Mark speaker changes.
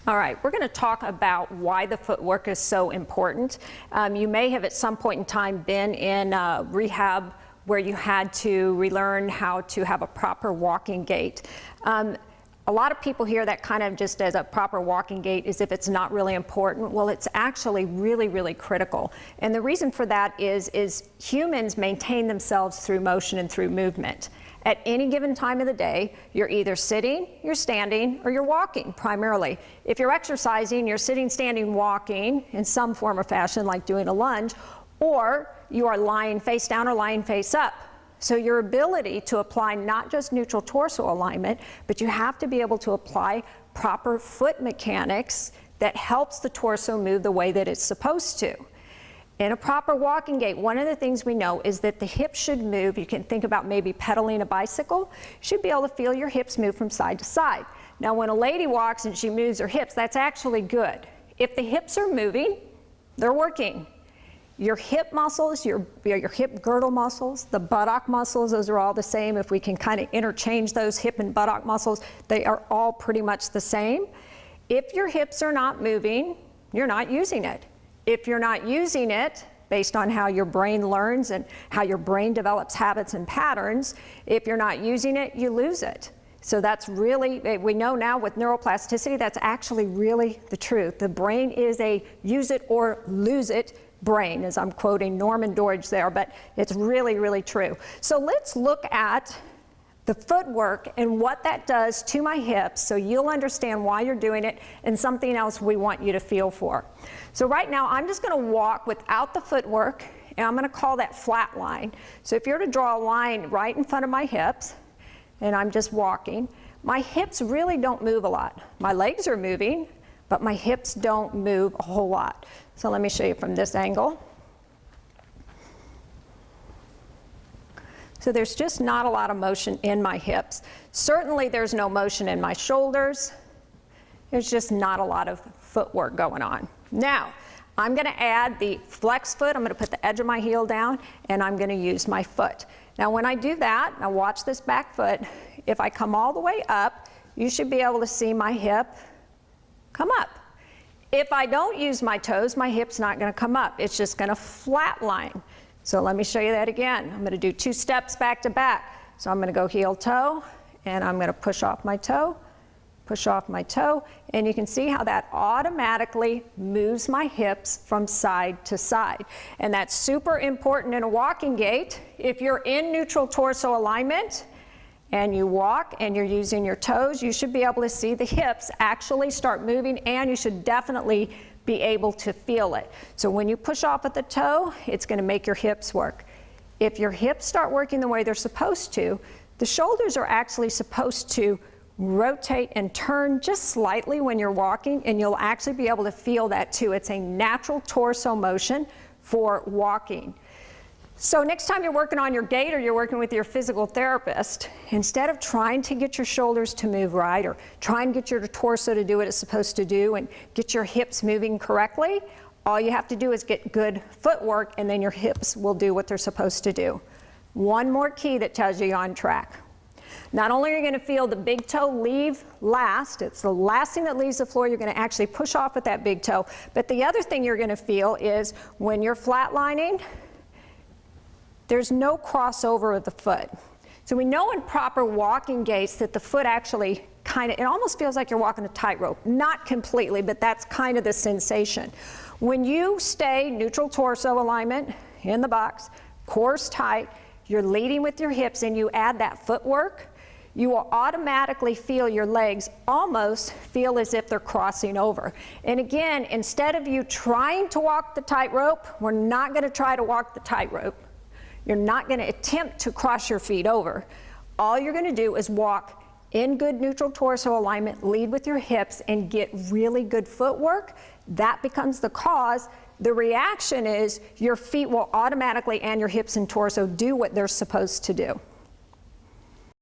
Speaker 1: All right, we're going to talk about why the footwork is so important. You may have at some point in time been in rehab where you had to relearn how to have a proper walking gait. A lot of people hear that kind of just as a proper walking gait as if it's not really important. Well, it's actually really, really critical. And the reason for that is humans maintain themselves through motion and through movement. At any given time of the day, you're either sitting, you're standing, or you're walking primarily. If you're exercising, you're sitting, standing, walking in some form or fashion, like doing a lunge, or you are lying face down or lying face up. So your ability to apply not just neutral torso alignment, but you have to be able to apply proper foot mechanics that helps the torso move the way that it's supposed to. In a proper walking gait, one of the things we know is that the hips should move. You can think about maybe pedaling a bicycle. You should be able to feel your hips move from side to side. Now, when a lady walks and she moves her hips, that's actually good. If the hips are moving, they're working. Your hip muscles, your hip girdle muscles, the buttock muscles, those are all the same. If we can kind of interchange those hip and buttock muscles, they are all pretty much the same. If your hips are not moving, you're not using it. If you're not using it, based on how your brain learns and how your brain develops habits and patterns, if you're not using it, you lose it. So that's really, we know now with neuroplasticity, that's actually really the truth. The brain is a use it or lose it brain, as I'm quoting Norman Doidge there, but it's really, really true. So let's look at the footwork and what that does to my hips so you'll understand why you're doing it and something else we want you to feel for. So right now I'm just going to walk without the footwork, and I'm going to call that flat line. So if you're to draw a line right in front of my hips and I'm just walking, my hips really don't move a lot. My legs are moving, but my hips don't move a whole lot. So let me show you from this angle. So there's just not a lot of motion in my hips. Certainly there's no motion in my shoulders. There's just not a lot of footwork going on. Now, I'm going to add the flex foot. I'm going to put the edge of my heel down, and I'm going to use my foot. Now when I do that, now watch this back foot. If I come all the way up, you should be able to see my hip come up. If I don't use my toes, my hip's not going to come up. It's just going to flatline. So let me show you that again. I'm going to do 2 steps back to back. So I'm going to go heel toe, and I'm going to push off my toe, and you can see how that automatically moves my hips from side to side. And that's super important in a walking gait. If you're in neutral torso alignment and you walk and you're using your toes, you should be able to see the hips actually start moving, and you should definitely be able to feel it. So when you push off at the toe, it's going to make your hips work. If your hips start working the way they're supposed to, the shoulders are actually supposed to rotate and turn just slightly when you're walking, and you'll actually be able to feel that too. It's a natural torso motion for walking. So next time you're working on your gait or you're working with your physical therapist, instead of trying to get your shoulders to move right or try and get your torso to do what it's supposed to do and get your hips moving correctly, all you have to do is get good footwork, and then your hips will do what they're supposed to do. One more key that tells you you're on track. Not only are you going to feel the big toe leave last, it's the last thing that leaves the floor, you're going to actually push off with that big toe, but the other thing you're going to feel is when you're flatlining, there's no crossover of the foot. So we know in proper walking gaits that the foot actually it almost feels like you're walking a tightrope. Not completely, but that's kind of the sensation. When you stay neutral torso alignment in the box, core's tight, you're leading with your hips, and you add that footwork, you will automatically feel your legs almost feel as if they're crossing over. And again, instead of you trying to walk the tightrope, we're not going to try to walk the tightrope. You're not going to attempt to cross your feet over. All you're going to do is walk in good neutral torso alignment, lead with your hips, and get really good footwork. That becomes the cause. The reaction is your feet will automatically, and your hips and torso, do what they're supposed to do.